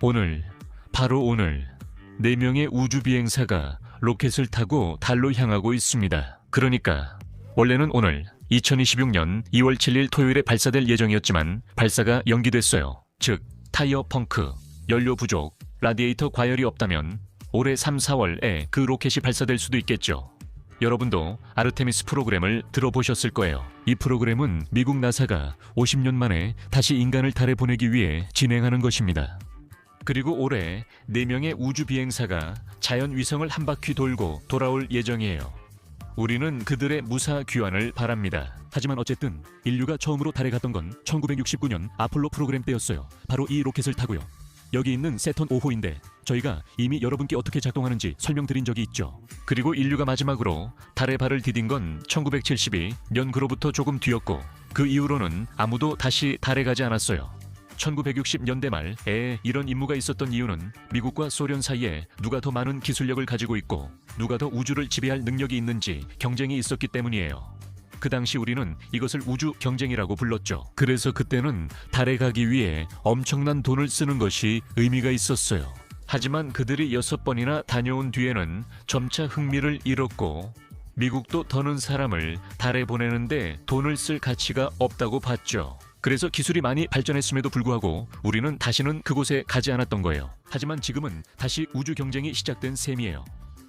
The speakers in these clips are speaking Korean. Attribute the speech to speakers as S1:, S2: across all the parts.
S1: 오늘, 바로 오늘 4명의 우주 비행사가 로켓을 타고 달로 향하고 있습니다. 그러니까 원래는 오늘 2026년 2월 7일 토요일에 발사될 예정이었지만 발사가 연기됐어요. 즉 타이어 펑크, 연료 부족, 라디에이터 과열이 없다면 올해 3, 4월에 그 로켓이 발사될 수도 있겠죠. 여러분도 아르테미스 프로그램을 들어보셨을 거예요. 이 프로그램은 미국 나사가 50년 만에 다시 인간을 달에 보내기 위해 진행하는 것입니다. 그리고 올해 4명의 우주 비행사가 자연 위성을 한 바퀴 돌고 돌아올 예정이에요. 우리는 그들의 무사 귀환을 바랍니다. 하지만 어쨌든 인류가 처음으로 달에 갔던 건 1969년 아폴로 프로그램 때였어요. 바로 이 로켓을 타고요. 여기 있는 세턴 5호인데 저희가 이미 여러분께 어떻게 작동하는지 설명드린 적이 있죠. 그리고 인류가 마지막으로 달에 발을 디딘 건 1972년 그로부터 조금 뒤였고 그 이후로는 아무도 다시 달에 가지 않았어요. 1960년대 말에 이런 임무가 있었던 이유는 미국과 소련 사이에 누가 더 많은 기술력을 가지고 있고 누가 더 우주를 지배할 능력이 있는지 경쟁이 있었기 때문이에요. 그 당시 우리는 이것을 우주 경쟁이라고 불렀죠. 그래서 그때는 달에 가기 위해 엄청난 돈을 쓰는 것이 의미가 있었어요. 하지만 그들이 6번이나 다녀온 뒤에는 점차 흥미를 잃었고 미국도 더는 사람을 달에 보내는데 돈을 쓸 가치가 없다고 봤죠. 그래서 기술이 많이 발전했음에도 불구하고 우리는 다시는 그곳에 가지 않았던 거예요. 하지만 지금은 다시 우주 경쟁이 시작된 셈이에요.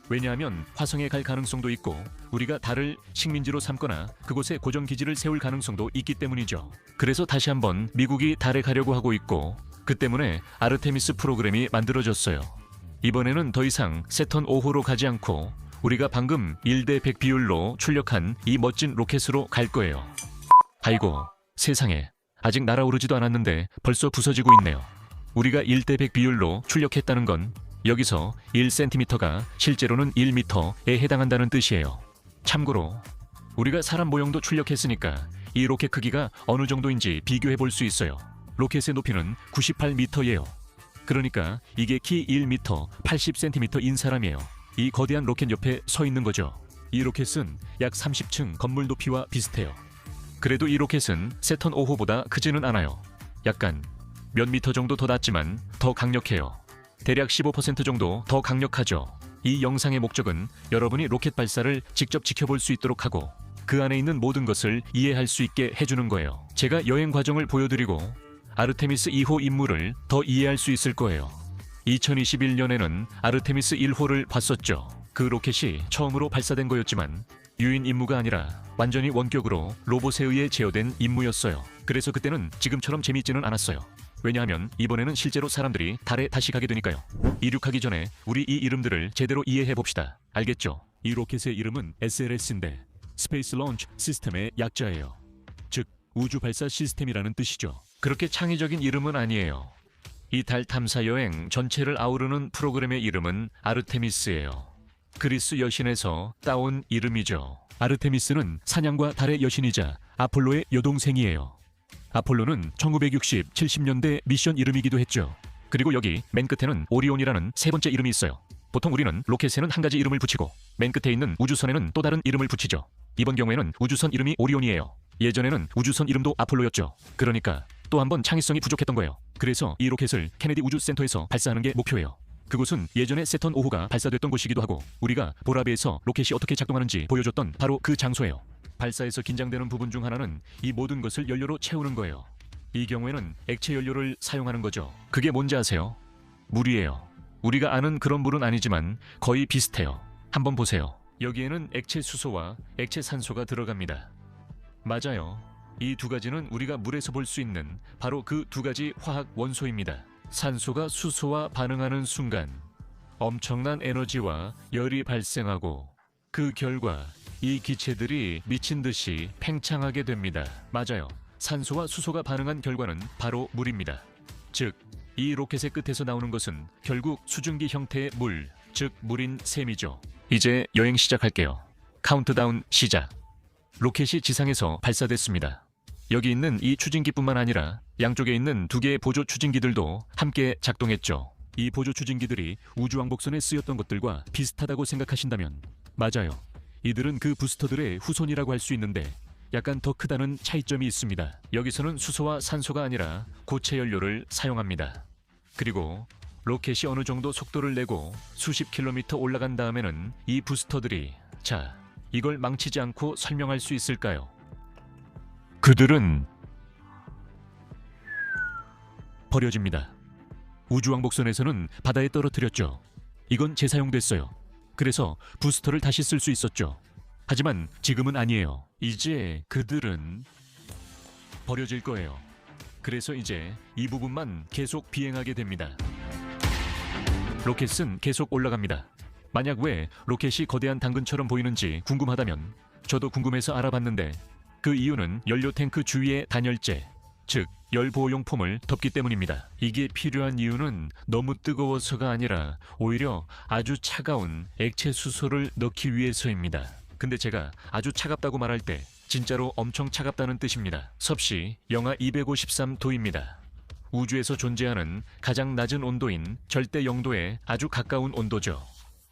S1: 왜냐하면 화성에 갈 가능성도 있고 우리가 달을 식민지로 삼거나 그곳에 고정기지를 세울 가능성도 있기 때문이죠. 그래서 다시 한번 미국이 달에 가려고 하고 있고 그 때문에 아르테미스 프로그램이 만들어졌어요. 이번에는 더 이상 세턴 5호로 가지 않고 우리가 방금 1대 100 비율로 출력한 이 멋진 로켓으로 갈 거예요. 아이고 세상에, 아직 날아오르지도 않았는데 벌써 부서지고 있네요. 우리가 1대 100 비율로 출력했다는 건 여기서 1cm가 실제로는 1m에 해당한다는 뜻이에요. 참고로 우리가 사람 모형도 출력했으니까 이 로켓 크기가 어느 정도인지 비교해 볼 수 있어요. 로켓의 높이는 98m예요. 그러니까 이게 키 1m, 80cm인 사람이에요. 이 거대한 로켓 옆에 서 있는 거죠. 이 로켓은 약 30층 건물 높이와 비슷해요. 그래도 이 로켓은 세턴 5호보다 크지는 않아요. 약간 몇 미터 정도 더 낮지만 더 강력해요. 대략 15% 정도 더 강력하죠. 이 영상의 목적은 여러분이 로켓 발사를 직접 지켜볼 수 있도록 하고 그 안에 있는 모든 것을 이해할 수 있게 해주는 거예요. 제가 여행 과정을 보여드리고 아르테미스 2호 임무를 더 이해할 수 있을 거예요. 2021년에는 아르테미스 1호를 봤었죠. 그 로켓이 처음으로 발사된 거였지만 유인 임무가 아니라 완전히 원격으로 로봇에 의해 제어된 임무였어요. 그래서 그때는 지금처럼 재미있지는 않았어요. 왜냐하면 이번에는 실제로 사람들이 달에 다시 가게 되니까요. 이륙하기 전에 우리 이 이름들을 제대로 이해해 봅시다. 알겠죠? 이 로켓의 이름은 SLS인데 스페이스 런치 시스템의 약자예요. 즉 우주 발사 시스템이라는 뜻이죠. 그렇게 창의적인 이름은 아니에요. 이 달 탐사 여행 전체를 아우르는 프로그램의 이름은 아르테미스예요. 그리스 여신에서 따온 이름이죠. 아르테미스는 사냥과 달의 여신이자 아폴로의 여동생이에요. 아폴로는 1960, 70년대 미션 이름이기도 했죠. 그리고 여기 맨 끝에는 오리온이라는 세 번째 이름이 있어요. 보통 우리는 로켓에는 한 가지 이름을 붙이고 맨 끝에 있는 우주선에는 또 다른 이름을 붙이죠. 이번 경우에는 우주선 이름이 오리온이에요. 예전에는 우주선 이름도 아폴로였죠. 그러니까 또 한 번 창의성이 부족했던 거예요. 그래서 이 로켓을 케네디 우주센터에서 발사하는 게 목표예요. 그곳은 예전에 세턴 5호가 발사됐던 곳이기도 하고 우리가 보라베에서 로켓이 어떻게 작동하는지 보여줬던 바로 그 장소예요. 발사에서 긴장되는 부분 중 하나는 이 모든 것을 연료로 채우는 거예요. 이 경우에는 액체 연료를 사용하는 거죠. 그게 뭔지 아세요? 물이에요. 우리가 아는 그런 물은 아니지만 거의 비슷해요. 한번 보세요. 여기에는 액체 수소와 액체 산소가 들어갑니다. 맞아요. 이 두 가지는 우리가 물에서 볼 수 있는 바로 그 두 가지 화학 원소입니다. 산소가 수소와 반응하는 순간 엄청난 에너지와 열이 발생하고 그 결과 이 기체들이 미친 듯이 팽창하게 됩니다. 맞아요. 산소와 수소가 반응한 결과는 바로 물입니다. 즉, 이 로켓의 끝에서 나오는 것은 결국 수증기 형태의 물, 즉 물인 셈이죠. 이제 여행 시작할게요. 카운트다운 시작. 로켓이 지상에서 발사됐습니다. 여기 있는 이 추진기뿐만 아니라 양쪽에 있는 두 개의 보조 추진기들도 함께 작동했죠. 이 보조 추진기들이 우주왕복선에 쓰였던 것들과 비슷하다고 생각하신다면 맞아요. 이들은 그 부스터들의 후손이라고 할 수 있는데 약간 더 크다는 차이점이 있습니다. 여기서는 수소와 산소가 아니라 고체 연료를 사용합니다. 그리고 로켓이 어느 정도 속도를 내고 수십 킬로미터 올라간 다음에는 이 부스터들이 자, 이걸 망치지 않고 설명할 수 있을까요? 그들은 버려집니다. 우주왕복선에서는 바다에 떨어뜨렸죠. 이건 재사용됐어요. 그래서 부스터를 다시 쓸 수 있었죠. 하지만 지금은 아니에요. 이제 그들은 버려질 거예요. 그래서 이제 이 부분만 계속 비행하게 됩니다. 로켓은 계속 올라갑니다. 만약 왜 로켓이 거대한 당근처럼 보이는지 궁금하다면 저도 궁금해서 알아봤는데 그 이유는 연료 탱크 주위의 단열재, 즉 열보호용품을 덮기 때문입니다. 이게 필요한 이유는 너무 뜨거워서가 아니라 오히려 아주 차가운 액체 수소를 넣기 위해서입니다. 근데 제가 아주 차갑다고 말할 때 진짜로 엄청 차갑다는 뜻입니다. 섭씨 영하 253도입니다. 우주에서 존재하는 가장 낮은 온도인 절대 영도에 아주 가까운 온도죠.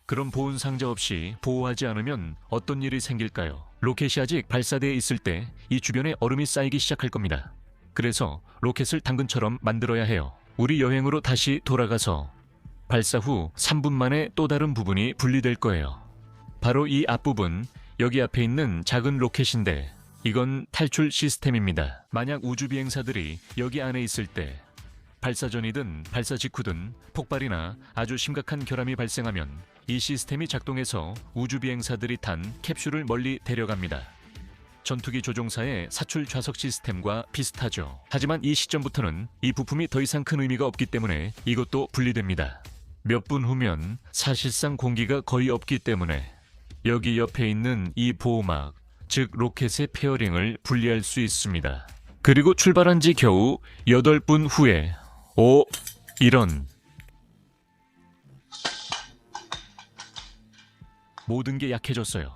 S1: 그럼 보온 상자 없이 보호하지 않으면 어떤 일이 생길까요? 로켓이 아직 발사대에 있을 때 이 주변에 얼음이 쌓이기 시작할 겁니다. 그래서 로켓을 당근처럼 만들어야 해요. 우리 여행으로 다시 돌아가서 발사 후 3분 만에 또 다른 부분이 분리될 거예요. 바로 이 앞부분, 여기 앞에 있는 작은 로켓인데 이건 탈출 시스템입니다. 만약 우주비행사들이 여기 안에 있을 때 발사 전이든 발사 직후든 폭발이나 아주 심각한 결함이 발생하면 이 시스템이 작동해서 우주비행사들이 탄 캡슐을 멀리 데려갑니다. 전투기 조종사의 사출 좌석 시스템과 비슷하죠. 하지만 이 시점부터는 이 부품이 더 이상 큰 의미가 없기 때문에 이것도 분리됩니다. 몇 분 후면 사실상 공기가 거의 없기 때문에 여기 옆에 있는 이 보호막, 즉 로켓의 페어링을 분리할 수 있습니다. 그리고 출발한 지 겨우 8분 후에 이런 모든 게 약해졌어요.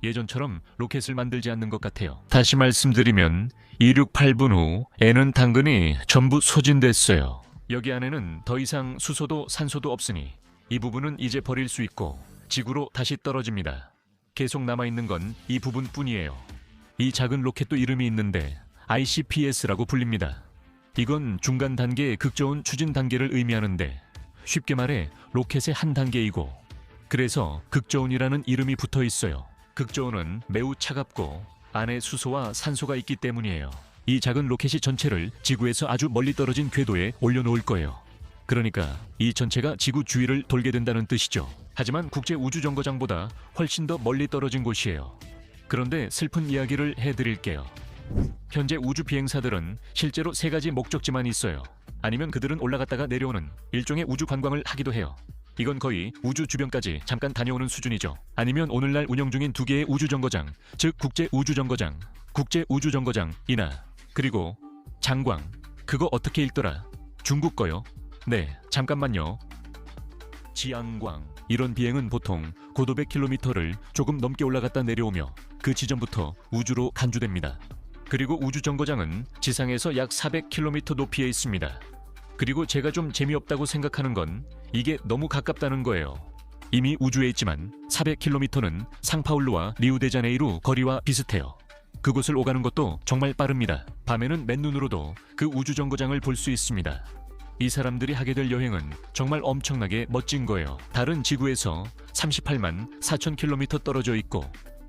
S1: 예전처럼 로켓을 만들지 않는 것 같아요. 다시 말씀드리면 268분 후 N은 당근이 전부 소진됐어요. 여기 안에는 더 이상 수소도 산소도 없으니 이 부분은 이제 버릴 수 있고 지구로 다시 떨어집니다. 계속 남아있는 건 이 부분뿐이에요. 이 작은 로켓도 이름이 있는데 ICPS라고 불립니다. 이건 중간 단계의 극저온 추진 단계를 의미하는데 쉽게 말해 로켓의 한 단계이고 그래서 극저온이라는 이름이 붙어 있어요. 극저온은 매우 차갑고 안에 수소와 산소가 있기 때문이에요. 이 작은 로켓이 전체를 지구에서 아주 멀리 떨어진 궤도에 올려놓을 거예요. 그러니까 이 전체가 지구 주위를 돌게 된다는 뜻이죠. 하지만 국제우주정거장보다 훨씬 더 멀리 떨어진 곳이에요. 그런데 슬픈 이야기를 해드릴게요. 현재 우주 비행사들은 실제로 3가지 목적지만 있어요. 아니면 그들은 올라갔다가 내려오는 일종의 우주 관광을 하기도 해요. 이건 거의 우주 주변까지 잠깐 다녀오는 수준이죠. 아니면 오늘날 운영 중인 2개의 우주정거장, 즉 국제우주정거장, 국제우주정거장이나 그리고 장광, 그거 어떻게 읽더라? 중국 거요? 네, 잠깐만요. 지앙광. 이런 비행은 보통 고도 100km를 조금 넘게 올라갔다 내려오며 그 지점부터 우주로 간주됩니다. 그리고 우주정거장은 지상에서 약 400km 높이에 있습니다. 그리고 제가 좀 재미없다고 생각하는 건 이게 너무 가깝다는 거예요. 이미 우주에 있지만 400km는 상파울루와 리우데자네이루 거리와 비슷해요. 그곳을 오가는 것도 정말 빠릅니다. 밤에는 맨눈으로도 그 우주정거장을 볼 수 있습니다. 이 사람들이 하게 될 여행은 정말 엄청나게 멋진 거예요. 달은 지구에서 38만 4천 킬로미터 떨어져 있고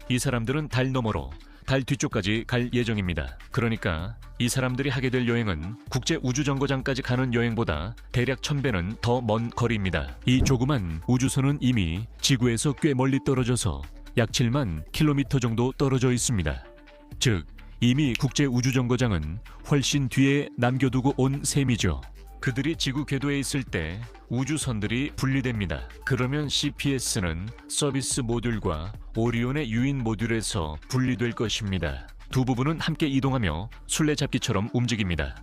S1: 이 사람들은 달 너머로 달 뒤쪽까지 갈 예정입니다. 그러니까 이 사람들이 하게 될 여행은 국제우주정거장까지 가는 여행보다 대략 1000배는 더 먼 거리입니다. 이 조그만 우주선은 이미 지구에서 꽤 멀리 떨어져서 약 7만 킬로미터 정도 떨어져 있습니다. 즉 이미 국제우주정거장은 훨씬 뒤에 남겨두고 온 셈이죠. 그들이 지구 궤도에 있을 때 우주선들이 분리됩니다. 그러면 CPS는 서비스 모듈과 오리온의 유인 모듈에서 분리될 것입니다. 두 부분은 함께 이동하며 술래잡기처럼 움직입니다.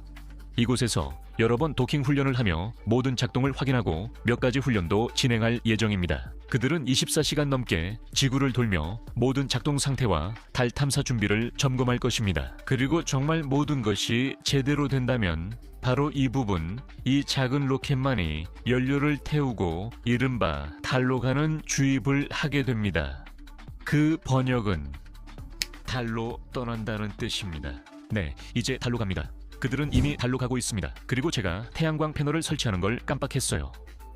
S1: 이곳에서 여러 번 도킹 훈련을 하며 모든 작동을 확인하고 몇 가지 훈련도 진행할 예정입니다. 그들은 24시간 넘게 지구를 돌며 모든 작동 상태와 달 탐사 준비를 점검할 것입니다. 그리고 정말 모든 것이 제대로 된다면 바로 이 부분, 이 작은 로켓만이 연료를 태우고 이른바 달로 가는 주입을 하게 됩니다. 그 번역은 달로 떠난다는 뜻입니다. 네, 이제 달로 갑니다. 그들은 이미 달로 가고 있습니다. 그리고 제가 태양광 패널을 설치하는 걸 깜빡했어요.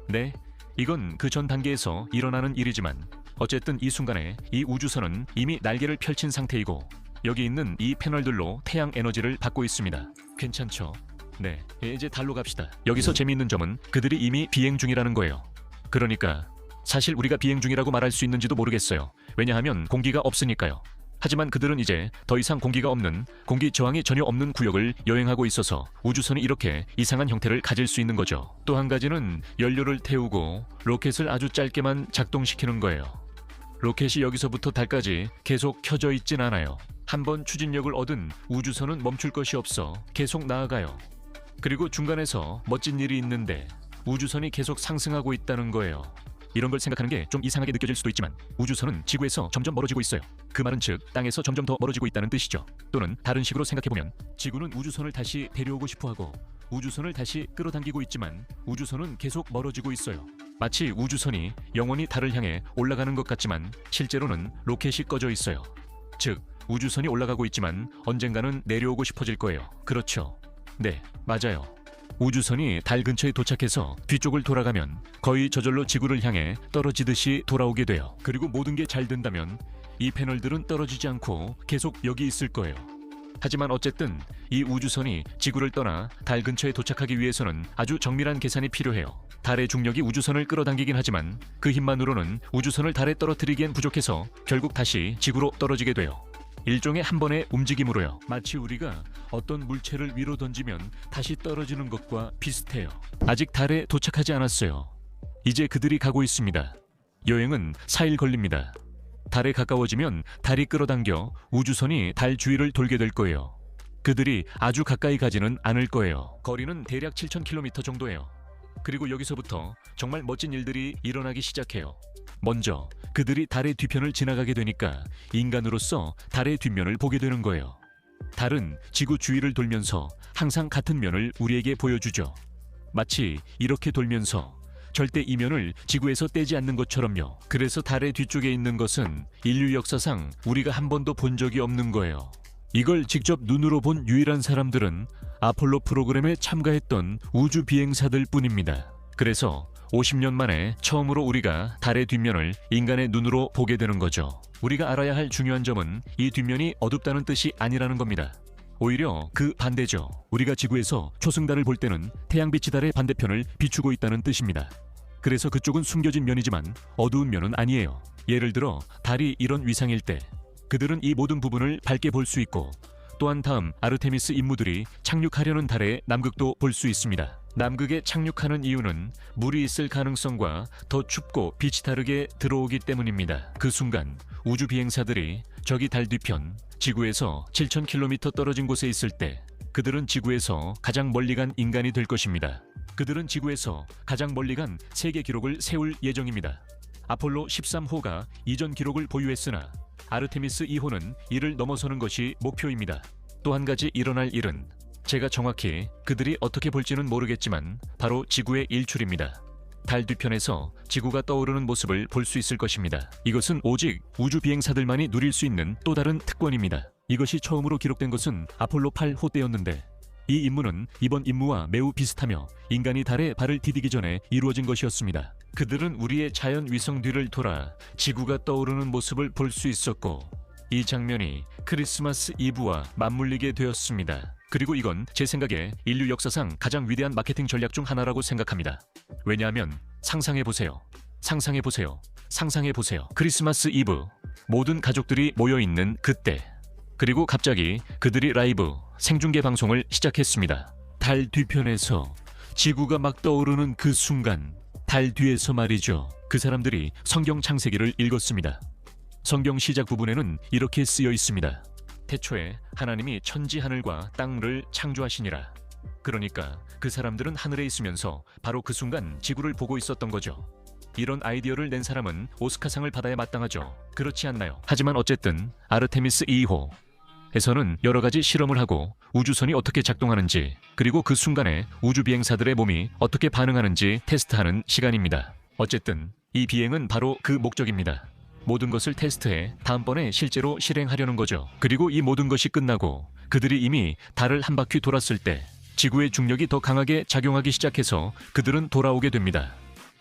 S1: 네, 이건 그 전 단계에서 일어나는 일이지만 어쨌든 이 순간에 이 우주선은 이미 날개를 펼친 상태이고 여기 있는 이 패널들로 태양 에너지를 받고 있습니다. 괜찮죠? 네, 이제 달로 갑시다. 여기서 재미있는 점은 그들이 이미 비행 중이라는 거예요. 그러니까 사실 우리가 비행 중이라고 말할 수 있는지도 모르겠어요. 왜냐하면 공기가 없으니까요. 하지만 그들은 이제 더 이상 공기가 없는, 공기 저항이 전혀 없는 구역을 여행하고 있어서 우주선이 이렇게 이상한 형태를 가질 수 있는 거죠. 또 한 가지는 연료를 태우고 로켓을 아주 짧게만 작동시키는 거예요. 로켓이 여기서부터 달까지 계속 켜져 있진 않아요. 한번 추진력을 얻은 우주선은 멈출 것이 없어 계속 나아가요. 그리고 중간에서 멋진 일이 있는데 우주선이 계속 상승하고 있다는 거예요. 이런 걸 생각하는 게 좀 이상하게 느껴질 수도 있지만 우주선은 지구에서 점점 멀어지고 있어요. 그 말은 즉 땅에서 점점 더 멀어지고 있다는 뜻이죠. 또는 다른 식으로 생각해보면 지구는 우주선을 다시 데려오고 싶어하고 우주선을 다시 끌어당기고 있지만 우주선은 계속 멀어지고 있어요. 마치 우주선이 영원히 달을 향해 올라가는 것 같지만 실제로는 로켓이 꺼져 있어요. 즉 우주선이 올라가고 있지만 언젠가는 내려오고 싶어질 거예요. 그렇죠? 네, 맞아요. 우주선이 달 근처에 도착해서 뒤쪽을 돌아가면 거의 저절로 지구를 향해 떨어지듯이 돌아오게 돼요. 그리고 모든 게 잘 된다면 이 패널들은 떨어지지 않고 계속 여기 있을 거예요. 하지만 어쨌든 이 우주선이 지구를 떠나 달 근처에 도착하기 위해서는 아주 정밀한 계산이 필요해요. 달의 중력이 우주선을 끌어당기긴 하지만 그 힘만으로는 우주선을 달에 떨어뜨리기엔 부족해서 결국 다시 지구로 떨어지게 돼요. 일종의 한 번의 움직임으로요. 마치 우리가 어떤 물체를 위로 던지면 다시 떨어지는 것과 비슷해요. 아직 달에 도착하지 않았어요. 이제 그들이 가고 있습니다. 여행은 4일 걸립니다. 달에 가까워지면 달이 끌어당겨 우주선이 달 주위를 돌게 될 거예요. 그들이 아주 가까이 가지는 않을 거예요. 거리는 대략 7,000km 정도예요. 그리고 여기서부터 정말 멋진 일들이 일어나기 시작해요. 먼저 그들이 달의 뒤편을 지나가게 되니까 인간으로서 달의 뒷면을 보게 되는 거예요. 달은 지구 주위를 돌면서 항상 같은 면을 우리에게 보여주죠. 마치 이렇게 돌면서 절대 이면을 지구에서 떼지 않는 것처럼요. 그래서 달의 뒤쪽에 있는 것은 인류 역사상 우리가 한 번도 본 적이 없는 거예요. 이걸 직접 눈으로 본 유일한 사람들은 아폴로 프로그램에 참가했던 우주 비행사들 뿐입니다. 그래서 50년 만에 처음으로 우리가 달의 뒷면을 인간의 눈으로 보게 되는 거죠. 우리가 알아야 할 중요한 점은 이 뒷면이 어둡다는 뜻이 아니라는 겁니다. 오히려 그 반대죠. 우리가 지구에서 초승달을 볼 때는 태양빛이 달의 반대편을 비추고 있다는 뜻입니다. 그래서 그쪽은 숨겨진 면이지만 어두운 면은 아니에요. 예를 들어 달이 이런 위상일 때 그들은 이 모든 부분을 밝게 볼 수 있고 또한 다음 아르테미스 임무들이 착륙하려는 달의 남극도 볼 수 있습니다. 남극에 착륙하는 이유는 물이 있을 가능성과 더 춥고 빛이 다르게 들어오기 때문입니다. 그 순간 우주 비행사들이 저기 달 뒤편 지구에서 7,000km 떨어진 곳에 있을 때 그들은 지구에서 가장 멀리 간 인간이 될 것입니다. 그들은 지구에서 가장 멀리 간 세계 기록을 세울 예정입니다. 아폴로 13호가 이전 기록을 보유했으나 아르테미스 2호는 이를 넘어서는 것이 목표입니다. 또 한 가지 일어날 일은 제가 정확히 그들이 어떻게 볼지는 모르겠지만 바로 지구의 일출입니다. 달 뒤편에서 지구가 떠오르는 모습을 볼 수 있을 것입니다. 이것은 오직 우주 비행사들만이 누릴 수 있는 또 다른 특권입니다. 이것이 처음으로 기록된 것은 아폴로 8호 때였는데 이 임무는 이번 임무와 매우 비슷하며 인간이 달에 발을 디디기 전에 이루어진 것이었습니다. 그들은 우리의 자연 위성 뒤를 돌아 지구가 떠오르는 모습을 볼 수 있었고 이 장면이 크리스마스 이브와 맞물리게 되었습니다. 그리고 이건 제 생각에 인류 역사상 가장 위대한 마케팅 전략 중 하나라고 생각합니다. 왜냐하면 상상해보세요. 상상해보세요. 상상해보세요. 크리스마스 이브 모든 가족들이 모여있는 그때 그리고 갑자기 그들이 라이브 생중계 방송을 시작했습니다. 달 뒤편에서 지구가 막 떠오르는 그 순간 달 뒤에서 말이죠. 그 사람들이 성경 창세기를 읽었습니다. 성경 시작 부분에는 이렇게 쓰여 있습니다. 태초에 하나님이 천지 하늘과 땅을 창조하시니라. 그러니까 그 사람들은 하늘에 있으면서 바로 그 순간 지구를 보고 있었던 거죠. 이런 아이디어를 낸 사람은 오스카상을 받아야 마땅하죠. 그렇지 않나요? 하지만 어쨌든 아르테미스 2호 에서는 여러 가지 실험을 하고 우주선이 어떻게 작동하는지 그리고 그 순간에 우주 비행사들의 몸이 어떻게 반응하는지 테스트하는 시간입니다. 어쨌든 이 비행은 바로 그 목적입니다. 모든 것을 테스트해 다음번에 실제로 실행하려는 거죠. 그리고 이 모든 것이 끝나고 그들이 이미 달을 한 바퀴 돌았을 때 지구의 중력이 더 강하게 작용하기 시작해서 그들은 돌아오게 됩니다.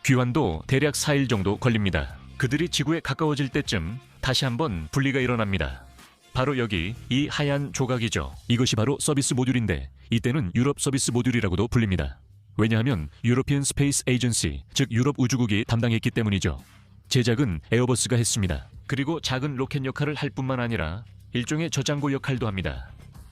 S1: 귀환도 대략 4일 정도 걸립니다. 그들이 지구에 가까워질 때쯤 다시 한번 분리가 일어납니다. 바로 여기 이 하얀 조각이죠. 이것이 바로 서비스 모듈인데 이때는 유럽 서비스 모듈이라고도 불립니다. 왜냐하면 유로피언 스페이스 에이전시, 즉 유럽 우주국이 담당했기 때문이죠. 제작은 에어버스가 했습니다. 그리고 작은 로켓 역할을 할 뿐만 아니라 일종의 저장고 역할도 합니다.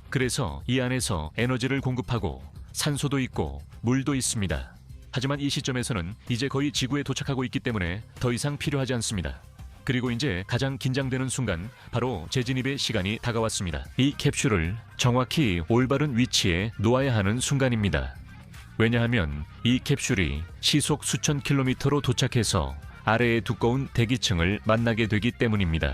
S1: 그래서 이 안에서 에너지를 공급하고 산소도 있고 물도 있습니다. 하지만 이 시점에서는 이제 거의 지구에 도착하고 있기 때문에 더 이상 필요하지 않습니다. 그리고 이제 가장 긴장되는 순간, 바로 재진입의 시간이 다가왔습니다. 이 캡슐을 정확히 올바른 위치에 놓아야 하는 순간입니다. 왜냐하면 이 캡슐이 시속 수천 킬로미터로 도착해서 아래의 두꺼운 대기층을 만나게 되기 때문입니다.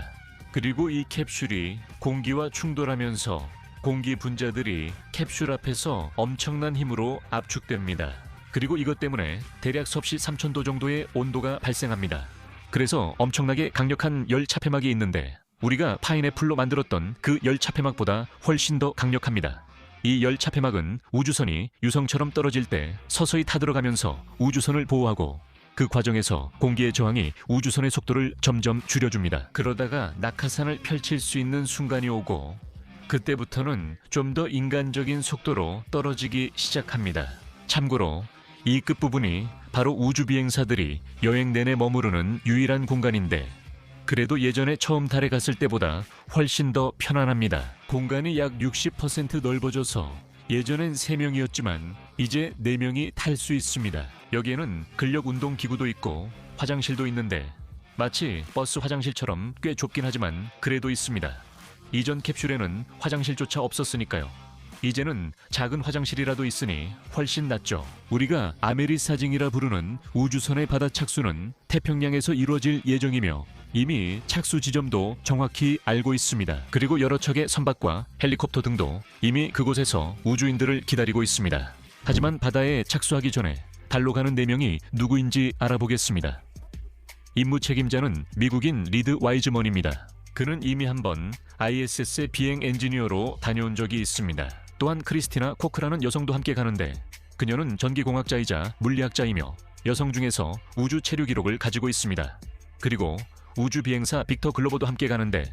S1: 그리고 이 캡슐이 공기와 충돌하면서 공기 분자들이 캡슐 앞에서 엄청난 힘으로 압축됩니다. 그리고 이것 때문에 대략 섭씨 3000도 정도의 온도가 발생합니다. 그래서 엄청나게 강력한 열 차폐막이 있는데 우리가 파인애플로 만들었던 그 열 차폐막보다 훨씬 더 강력합니다. 이 열 차폐막은 우주선이 유성처럼 떨어질 때 서서히 타들어가면서 우주선을 보호하고 그 과정에서 공기의 저항이 우주선의 속도를 점점 줄여줍니다. 그러다가 낙하산을 펼칠 수 있는 순간이 오고 그때부터는 좀 더 인간적인 속도로 떨어지기 시작합니다. 참고로 이 끝부분이 바로 우주비행사들이 여행 내내 머무르는 유일한 공간인데 그래도 예전에 처음 달에 갔을 때보다 훨씬 더 편안합니다. 공간이 약 60% 넓어져서 예전엔 3명이었지만 이제 4명이 탈 수 있습니다. 여기에는 근력 운동 기구도 있고 화장실도 있는데 마치 버스 화장실처럼 꽤 좁긴 하지만 그래도 있습니다. 이전 캡슐에는 화장실조차 없었으니까요. 이제는 작은 화장실이라도 있으니 훨씬 낫죠. 우리가 아메리사징이라 부르는 우주선의 바다 착수는 태평양에서 이루어질 예정이며 이미 착수 지점도 정확히 알고 있습니다. 그리고 여러 척의 선박과 헬리콥터 등도 이미 그곳에서 우주인들을 기다리고 있습니다. 하지만 바다에 착수하기 전에 달로 가는 4명이 누구인지 알아보겠습니다. 임무 책임자는 미국인 리드 와이즈먼입니다. 그는 이미 한번 ISS의 비행 엔지니어로 다녀온 적이 있습니다. 또한 크리스티나 코크라는 여성도 함께 가는데 그녀는 전기공학자이자 물리학자이며 여성 중에서 우주 체류 기록을 가지고 있습니다. 그리고 우주 비행사 빅터 글로버도 함께 가는데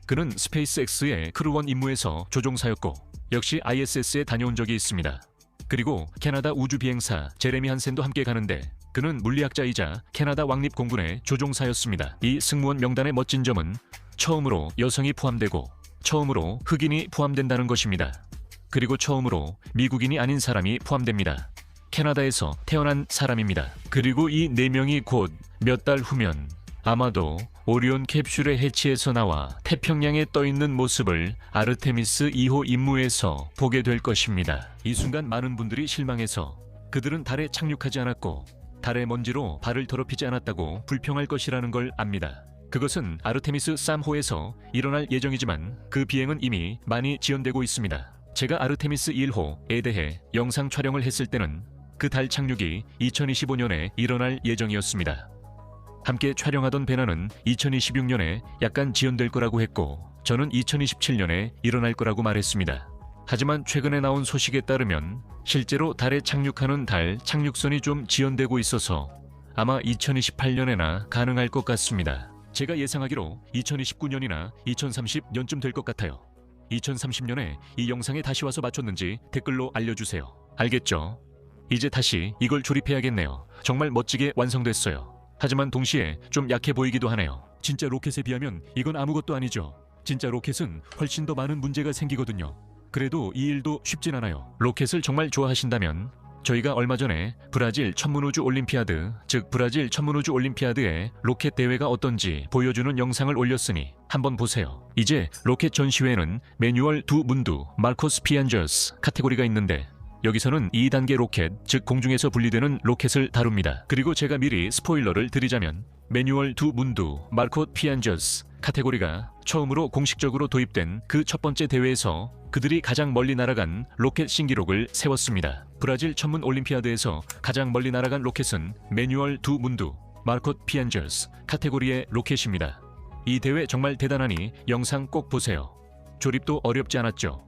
S1: 그는 스페이스X의 크루1 임무에서 조종사였고 역시 ISS에 다녀온 적이 있습니다. 그리고 캐나다 우주 비행사 제레미 한센도 함께 가는데 그는 물리학자이자 캐나다 왕립공군의 조종사였습니다. 이 승무원 명단의 멋진 점은 처음으로 여성이 포함되고 처음으로 흑인이 포함된다는 것입니다. 그리고 처음으로 미국인이 아닌 사람이 포함됩니다. 캐나다에서 태어난 사람입니다. 그리고 이 4명이 곧 몇 달 후면 아마도 오리온 캡슐의 해치에서 나와 태평양에 떠있는 모습을 아르테미스 2호 임무에서 보게 될 것입니다. 이 순간 많은 분들이 실망해서 그들은 달에 착륙하지 않았고 달의 먼지로 발을 더럽히지 않았다고 불평할 것이라는 걸 압니다. 그것은 아르테미스 3호에서 일어날 예정이지만 그 비행은 이미 많이 지연되고 있습니다. 제가 아르테미스 1호에 대해 영상 촬영을 했을 때는 그 달 착륙이 2025년에 일어날 예정이었습니다. 함께 촬영하던 베나는 2026년에 약간 지연될 거라고 했고 저는 2027년에 일어날 거라고 말했습니다. 하지만 최근에 나온 소식에 따르면 실제로 달에 착륙하는 달 착륙선이 좀 지연되고 있어서 아마 2028년에나 가능할 것 같습니다. 제가 예상하기로 2029년이나 2030년쯤 될 것 같아요. 2030년에 이 영상에 다시 와서 맞췄는지 댓글로 알려주세요. 알겠죠? 이제 다시 이걸 조립해야겠네요. 정말 멋지게 완성됐어요. 하지만 동시에 좀 약해 보이기도 하네요. 진짜 로켓에 비하면 이건 아무것도 아니죠. 진짜 로켓은 훨씬 더 많은 문제가 생기거든요. 그래도 이 일도 쉽진 않아요. 로켓을 정말 좋아하신다면 저희가 얼마 전에 브라질 천문우주 올림피아드, 즉 브라질 천문우주 올림피아드의 로켓 대회가 어떤지 보여주는 영상을 올렸으니 한번 보세요. 이제 로켓 전시회에는 매뉴얼 두 문두, 마르코스 피안저스 카테고리가 있는데 여기서는 2단계 로켓, 즉 공중에서 분리되는 로켓을 다룹니다. 그리고 제가 미리 스포일러를 드리자면 매뉴얼 두 문두, 마르코 피안저스 카테고리가 처음으로 공식적으로 도입된 그 첫 번째 대회에서 그들이 가장 멀리 날아간 로켓 신기록을 세웠습니다. 브라질 천문 올림피아드에서 가장 멀리 날아간 로켓은 매뉴얼 두 문두, 마르코 피안저스 카테고리의 로켓입니다. 이 대회 정말 대단하니 영상 꼭 보세요. 조립도 어렵지 않았죠.